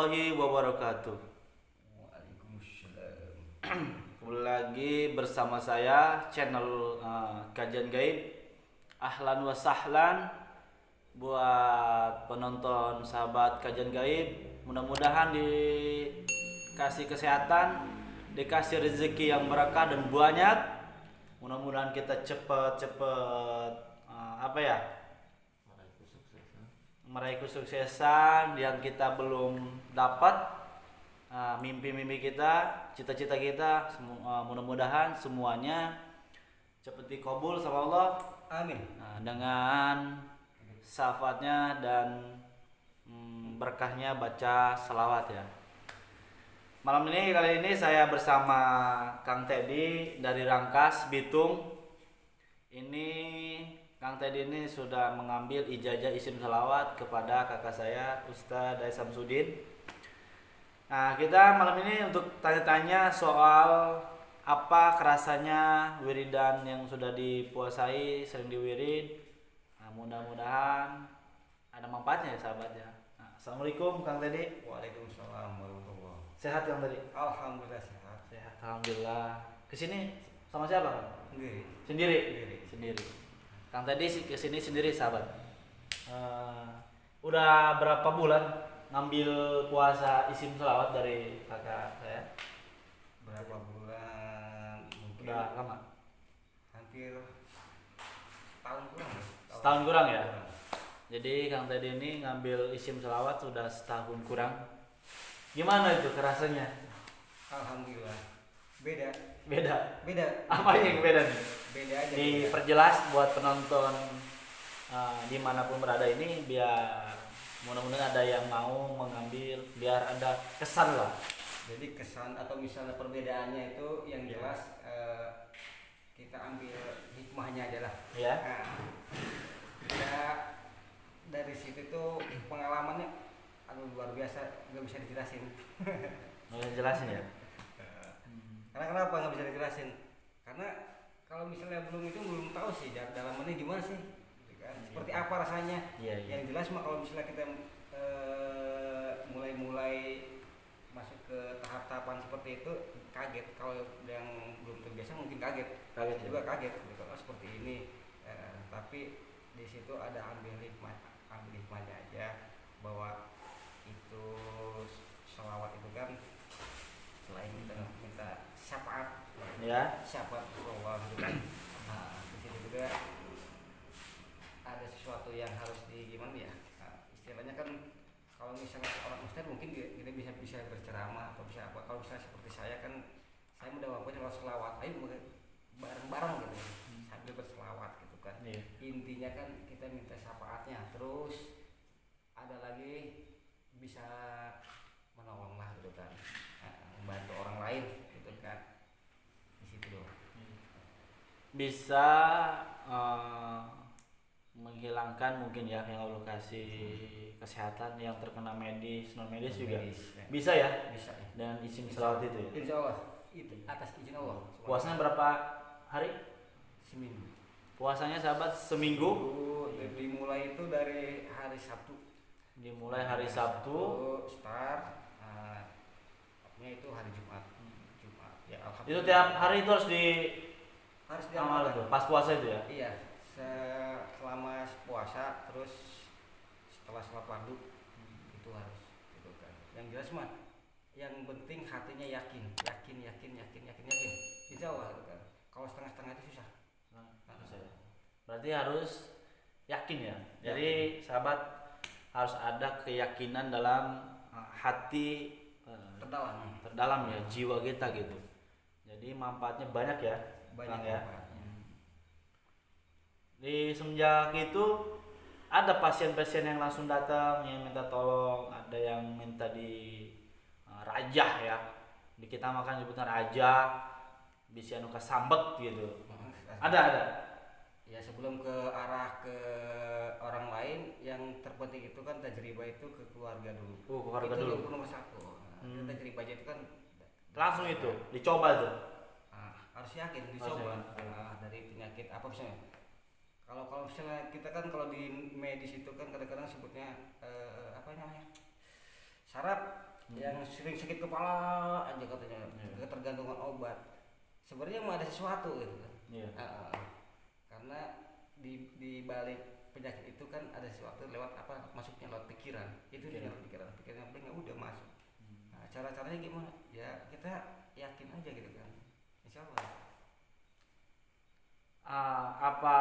warahmatullahi wabarakatuh. Waalaikumsalam. Kembali lagi bersama saya channel Kajian Gaib. Ahlan wa sahlan buat penonton sahabat Kajian Gaib. Mudah-mudahan dikasih kesehatan, dikasih rezeki yang berkah dan banyak. Mudah-mudahan kita cepet meraih kesuksesan yang kita belum dapat. Mimpi-mimpi kita, cita-cita kita, mudah-mudahan semuanya cepat dikabul sama Allah. Amin. Dengan syafaatnya dan berkahnya baca selawat ya. Kali ini saya bersama Kang Teddy dari Rangkas, Bitung. Ini Kang Teddy ini sudah mengambil ijazah isim selawat kepada kakak saya Ustadz Dai Samsudin. Nah, kita malam ini untuk tanya-tanya soal apa kerasanya wiridan yang sudah dipuasai, sering diwirid. Nah, mudah-mudahan ada manfaatnya ya sahabat ya. Nah, Assalamualaikum Kang Teddy. Waalaikumsalam warahmatullahi. Sehat Kang Teddy? Alhamdulillah sehat. Sehat, alhamdulillah. Kesini sama siapa Kang? Sendiri. Sendiri. Kang Teddy kesini sendiri sahabat. Udah berapa bulan ngambil puasa isim selawat dari kakak saya? Berapa bulan? Mungkin Udah lama? hampir tahun kurang. Setahun kurang ya? Jadi Kang Teddy ini ngambil isim selawat sudah setahun kurang. Gimana itu kerasanya? Alhamdulillah. Beda. Apa yang beda nih? Beda aja. Diperjelas buat penonton dimanapun berada ini, biar mudah-mudahan ada yang mau mengambil, biar ada kesan lah. Jadi kesan atau misalnya perbedaannya itu yang jelas kita ambil hikmahnya aja lah. Ya. Nah, kita dari situ tuh pengalamannya luar biasa, nggak bisa dijelasin. Mau jelasin ya? Karena kenapa nggak bisa dijelasin? Karena kalau misalnya belum tahu sih dalamannya gimana sih, gitu kan? Seperti apa rasanya? Iya. Yang jelas mah kalau misalnya kita mulai masuk ke tahap-tahapan seperti itu kaget. Kalau yang belum terbiasa mungkin kaget juga kaget gitu. Oh, seperti ini. Tapi di situ ada ambil hikmahnya aja, bahwa itu selawat itu kan selain kita minta syafaat syafaat Allah gitu kan. Nah, di situ juga ada sesuatu yang harus gimana ya, istilahnya kan kalau misalnya orang ustadz mungkin kita bisa berceramah atau bisa apa. Kalau misalnya seperti saya kan, saya mudah mampu kalau selawat ayo bareng-bareng gitu sambil berselawat gitu kan. Intinya kan kita minta syafaatnya, terus ada lagi bisa menolong lah gitu kan, membantu orang lain gitu kan. Di situ doang Bisa menghilangkan mungkin ya yang Allah kasih kesehatan yang terkena medis, non medis juga ya. bisa ya? Bisa ya. Dan isim selawat itu ya? Insya Allah itu atas izin Allah. Puasanya berapa hari? Seminggu. Puasanya sahabat seminggu? Dimulai itu dari hari Sabtu. Dimulai hari Sabtu. Start. Itu hari Jumat. Ya, itu tiap hari itu harus amal diamalkan. tuh pas puasa itu ya? Iya, selama puasa, terus setelah sholat fardu itu harus gitu kan. Yang jelas mah yang penting hatinya yakin. Insya Allah gitu kan. Kalau setengah-setengah itu susah. Berarti harus yakin ya. Jadi sahabat harus ada keyakinan dalam hati terdalam ya, jiwa kita gitu. Jadi manfaatnya banyak ya. Ya. Di semenjak itu ada pasien-pasien yang langsung datang yang minta tolong, ada yang minta di rajah ya. Di kita makan sebutan rajah, bisa anu kasambek gitu. Ada. Ya, sebelum ke arah ke orang lain, yang terpenting itu kan tajribah itu ke keluarga dulu. Keluarga dulu. Itu nomor satu. Tajribah itu kan langsung itu dicoba tuh. Harus yakin dicoba. Dari penyakit apa misalnya? Kalau misalnya kita kan kalau di medis itu kan kadang-kadang sebutnya apa namanya? Saraf yang sering sakit kepala aja katanya, ketergantungan obat. Sebenarnya mah ada sesuatu gitu kan. Karena di balik penyakit itu kan ada sesuatu lewat apa, masuknya lewat pikiran. Itu dia pikiran yang penting udah masuk. Nah, cara-caranya gimana? Ya kita yakin aja gitu kan. Insya Allah. Apa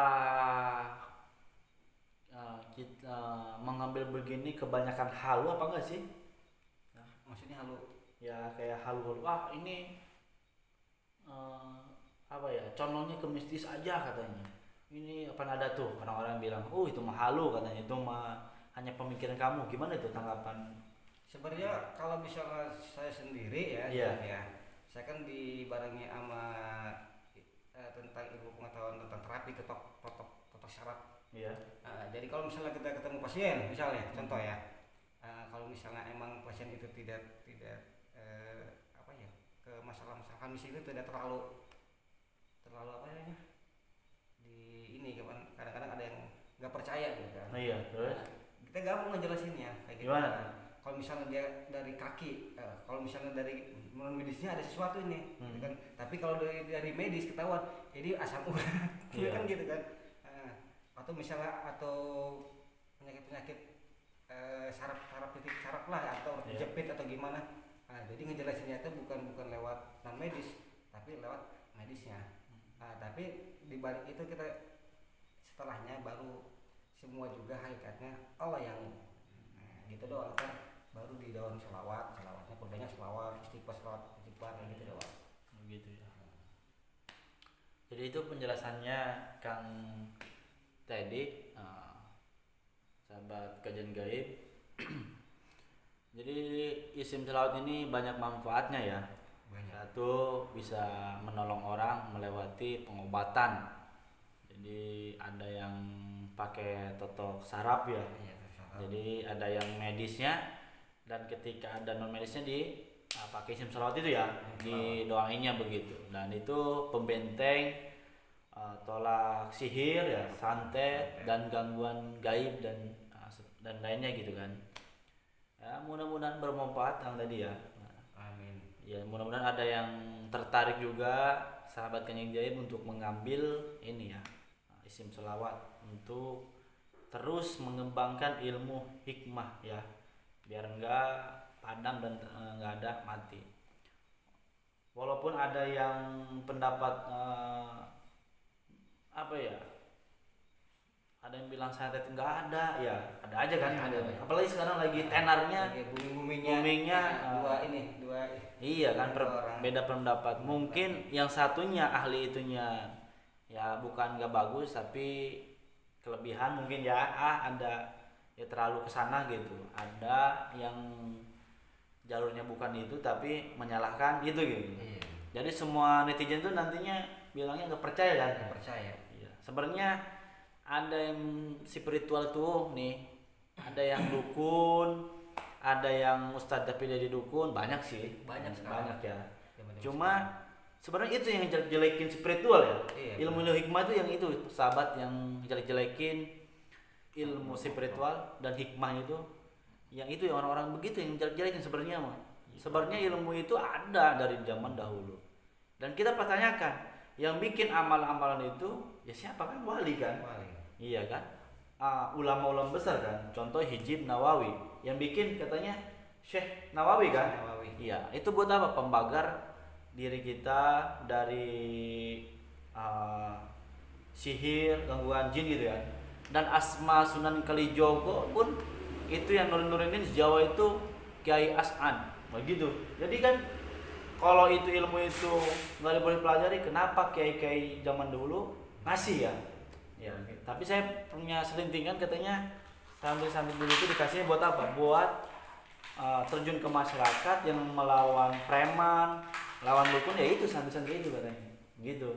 kita mengambil begini kebanyakan halu apa enggak sih? Maksudnya halu? Ya kayak halu. Ini apa ya? Condongnya ke mistis aja katanya. Ini apa ada tuh orang-orang bilang, itu mah halu katanya, itu mah hanya pemikiran kamu. Gimana itu tanggapan? Sebenarnya kalau misalnya saya sendiri ya, saya kan dibarengi sama tentang ilmu pengetahuan tentang terapi ketok syarat. Jadi kalau misalnya kita ketemu pasien, misalnya contoh ya, kalau misalnya emang pasien itu tidak ke masalah-masalah misi itu tidak terlalu apa namanya, di ini kadang-kadang ada yang nggak percaya gitu kan. Terus kita gampang ngejelasinnya kayak gitu. Gimana? Kalau misalnya dia dari kaki, kalau misalnya dari non medisnya ada sesuatu ini, gitu kan. Tapi kalau dari medis ketahuan, jadi asam urat, kan gitu kan. Atau misalnya penyakit saraf titik saraf lah, atau jepit atau gimana. Jadi ngejelasinnya itu bukan lewat non medis, tapi lewat medisnya. Tapi di balik itu kita setelahnya baru semua juga hakikatnya Allah yang gitu doang kan. Baru di daun selawatnya perbanyak selawat, istighfar kayak gitu doang. Begitu ya. Jadi itu penjelasannya Kang Teddy, sahabat kajian gaib. Jadi isim selawat ini banyak manfaatnya ya. Satu, bisa menolong orang melewati pengobatan. Jadi ada yang pakai totok saraf ya. Jadi ada yang medisnya, dan ketika ada non medisnya pakai isim selawat itu ya, didoainnya begitu. Dan itu pembenteng, tolak sihir ya, santet dan gangguan gaib dan lainnya gitu kan. Ya, mudah-mudahan bermanfaat yang tadi ya. Amin. Ya, mudah-mudahan ada yang tertarik juga sahabat kajian gaib untuk mengambil ini ya, isim selawat untuk terus mengembangkan ilmu hikmah ya, biar enggak padam dan enggak ada mati. Walaupun ada yang pendapat ada yang bilang santet enggak ada ya, ada aja kan. Apalagi sekarang lagi tenarnya, boomingnya dua iya kan, beda pendapat. Mungkin yang satunya ahli itunya ya bukan enggak bagus, tapi kelebihan mungkin ya, ada ya terlalu kesana gitu. Ada yang jalurnya bukan itu tapi menyalahkan gitu. Jadi semua netizen tuh nantinya bilangnya nggak percaya kan? Nggak percaya. Iya. Sebenarnya ada yang spiritual tuh nih, ada yang dukun, ada yang ustadz tapi dari dukun, banyak sih. Banyak ya. Cuma sebenarnya itu yang jelek-jelekin spiritual ya. Ilmu hikmah itu yang itu, sahabat yang jelek-jelekin ilmu spiritual dan hikmah itu. Yang itu yang orang-orang begitu yang jelek-jelekin sebenarnya mah. Sebenarnya ilmu itu ada dari zaman dahulu. Dan kita pertanyakan, yang bikin amalan-amalan itu ya siapa kan? Wali kan? Iya kan? Ulama-ulama besar kan? Contoh Hijib Nawawi, yang bikin katanya Syekh Nawawi kan? Iya, itu buat apa? Pembagar diri kita dari sihir, gangguan jin gitu ya. Dan Asma Sunan Kalijogo pun itu yang nurin-nurinin Jawa itu Kiai As'an begitu. Jadi kan kalau itu ilmu itu nggak boleh pelajari, kenapa kiai-kiai zaman dulu ngasih ya? Tapi saya punya selintingan katanya santri-santri dulu itu dikasihnya buat apa? Buat terjun ke masyarakat yang melawan preman, lawan dukun, ya itu santri-santri itu katanya gitu.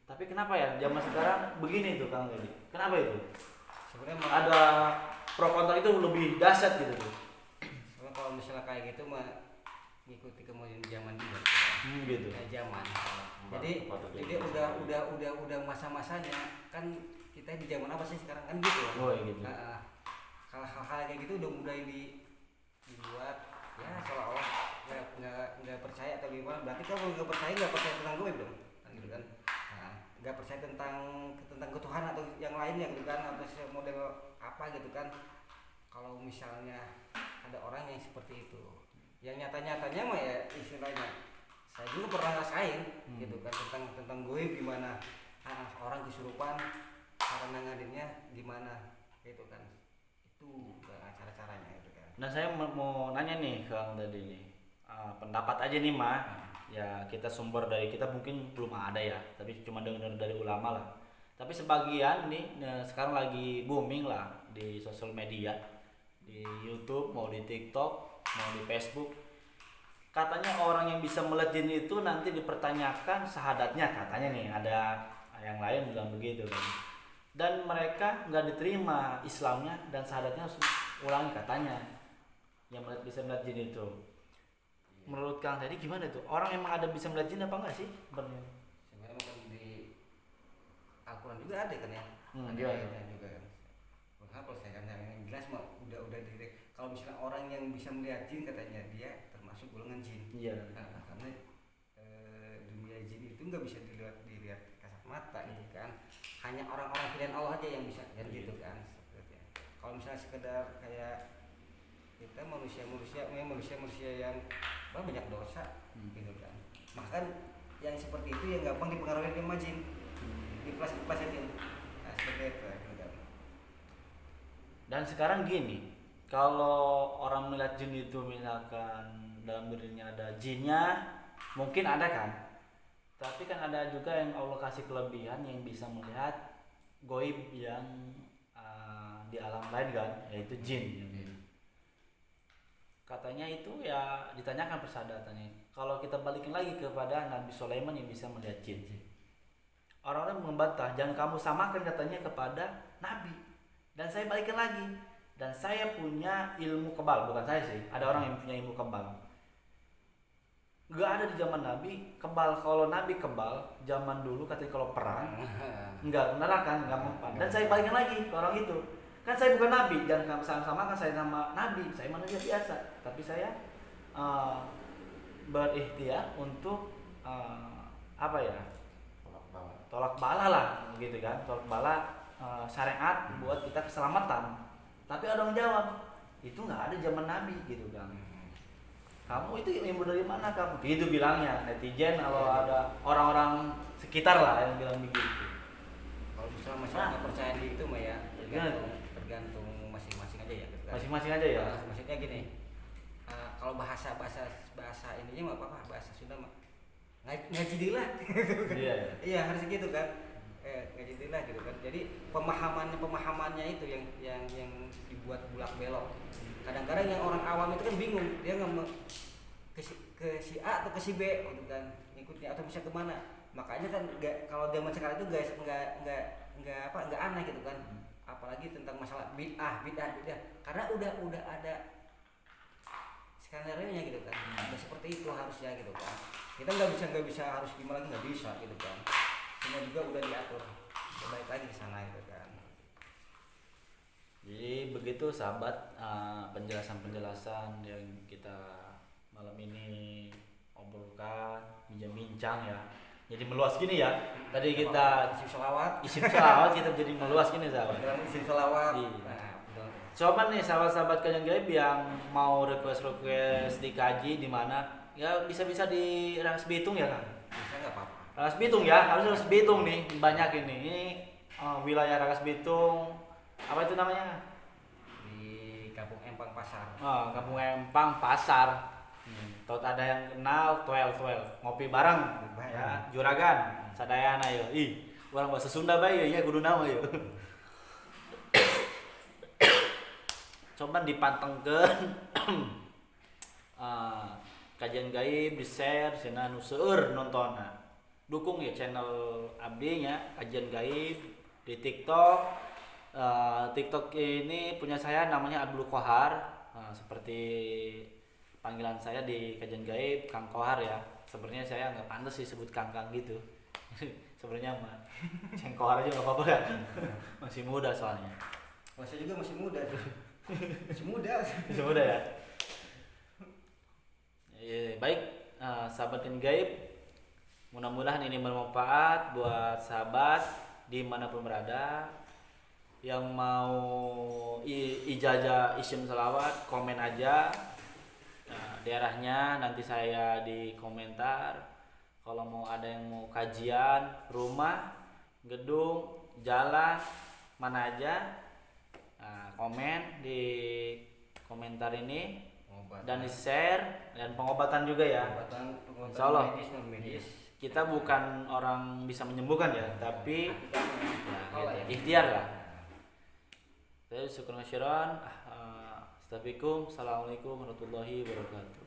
Tapi kenapa ya zaman sekarang begini tuh Kang Dedi? Kenapa itu? Sebenarnya ada pro kontra itu lebih dahsyat gitu tuh. Sebenarnya kalau misalnya kayak gitu mah ngikuti kemudian zaman juga. Gitu. Zaman. Jadi udah masa-masanya kan, kita di zaman apa sih sekarang kan gitu. Gitu. Hal-hal kayak gitu udah mulai dibuat ya seolah-olah nggak percaya atau gimana. Berarti kalau nggak percaya tentang gue dong, kan gitu kan. Nah, nggak percaya tentang ketuhanan atau yang lainnya gitu kan, atau model apa gitu kan. Kalau misalnya ada orang yang seperti itu, yang nyata-nyatanya mah ya istilahnya saya juga pernah rasain gitu kan, tentang gue gimana, orang kesurupan cara nanganinnya gimana gitu kan, itu cara-caranya gitu kan. Nah saya mau nanya nih Kang tadi nih, pendapat aja nih mah, ya kita sumber dari kita mungkin belum ada ya, tapi cuma dengar dari ulama lah. Tapi sebagian nih sekarang lagi booming lah di sosial media, di YouTube, mau di TikTok, mau di Facebook. Katanya orang yang bisa melihat jin itu nanti dipertanyakan syahadatnya, katanya nih, ada yang lain bilang begitu kan. Dan mereka nggak diterima Islamnya dan syahadatnya harus ulangi katanya, yang bisa melihat jin itu. Menurut Kang tadi gimana tuh? Orang emang ada bisa melihat jin apa enggak sih? Sebenarnya kan di Al-Quran juga ada kan ya, ada gimana? juga kan. Menghapus saya kan yang jelas mah udah direct. Kalau misalnya orang yang bisa melihat jin katanya dia termasuk golongan jin. Iya. Nah, karena dunia jin itu nggak bisa dilihat kasat mata gitu kan. Hanya orang-orang pilihan Allah aja yang bisa kan gitu kan. Kalau misalnya sekedar kayak kita manusia yang banyak dosa gitu kan. Bahkan yang seperti itu yang gampang dipengaruhi sama jin. Diplesetin. Nah, seperti itu gitu kan. Dan sekarang gini, kalau orang melihat jin itu misalkan dalam dirinya ada jinnya, mungkin ada kan. Tapi kan ada juga yang Allah kasih kelebihan yang bisa melihat goib yang di alam lain kan, yaitu jin. Katanya itu ya ditanyakan persyaratannya. Kalau kita balikin lagi kepada Nabi Sulaiman yang bisa melihat jin. Orang-orang membantah, jangan kamu samakan katanya kepada Nabi. Dan saya balikin lagi, dan saya punya ilmu kebal, bukan saya sih, ada orang yang punya ilmu kebal. Gak ada di zaman Nabi kebal. Kalau Nabi kebal zaman dulu katanya kalau perang nggak kan, nggak mempan. Dan saya balikin lagi ke orang itu, kan saya bukan Nabi, jangan sama-sama kan saya sama Nabi, saya manusia biasa, tapi saya berikhtiar untuk apa ya, tolak bala lah gitu kan, tolak bala syariat buat kita keselamatan. Tapi ada yang jawab itu nggak ada zaman Nabi gitu kan. Kamu itu ilmu dari mana kamu? Gitu bilangnya netizen, kalau ada orang-orang sekitar lah yang bilang begitu. Kalau misalnya masyarakat percaya di itu mah ya tergantung masing-masing aja ya gitu kan. Masing-masing aja ya. Maksudnya gini, kalau bahasa ininya mah apa bahasa Sunda mah ngajidilah. Iya harus gitu kan. Ngajidilah gitu kan. Jadi pemahamannya itu yang dibuat bulak belok. Kadang-kadang yang orang awam itu kan bingung, dia nggak mau ke si A atau ke si B gitu kan, ngikutnya atau bisa kemana. Makanya kan kalau zaman sekarang itu guys nggak aneh gitu kan, apalagi tentang masalah bid'ah karena udah ada skenario nya gitu kan. Udah seperti itu harusnya gitu kan. Kita nggak bisa harus gimana lagi, nggak bisa gitu kan. Semua juga udah diatur, baik lagi ke sana gitu kan. Jadi begitu sahabat, penjelasan yang kita malam ini obrolkan, bincang ya. Jadi meluas gini ya. Tadi kita isim selawat kita jadi meluas gini sahabat. Isim selawat. Coba nih sahabat-sahabat Kajian Gaib yang mau request dikaji di mana, ya bisa di Ras Bitung ya kan? Bisa nggak apa-apa. Ras Bitung ya, harus Ras Bitung nih, banyak ini. Ini wilayah Ras Bitung. Apa itu namanya? Di Kampung Empang Pasar. Kampung Empang Pasar. Tahu ada yang kenal 12 ngopi bareng ya, juragan sadayana yo. Orang bahasa Sunda bae ya kudu nama yo. Coba dipantengkeun Kajian Gaib, di-share cenah nu seueur nontonna. Dukung ya channel abdi nya Kajian Gaib di TikTok. TikTok ini punya saya namanya Abdul Kohar, seperti panggilan saya di Kajian Gaib Kang Kohar ya. Sebenarnya saya nggak pantas sih sebut Kang gitu. Sebenarnya mah Ceng Kohar aja nggak apa-apa kan. Masih muda soalnya. Saya juga masih muda. Masih muda ya. baik, sahabat Kan Gaib, mudah-mudahan ini bermanfaat buat sahabat dimanapun berada. Yang mau ijazah isim selawat komen aja, daerahnya nanti saya di komentar. Kalau mau ada yang mau kajian rumah, gedung, jalan, mana aja, komen di komentar ini dan di share. Dan pengobatan juga ya, pengobatan Insya Allah. medis. Kita bukan orang bisa menyembuhkan ya, tapi ikhtiar lah. Saya syukur khairan. Assalamualaikum warahmatullahi wabarakatuh.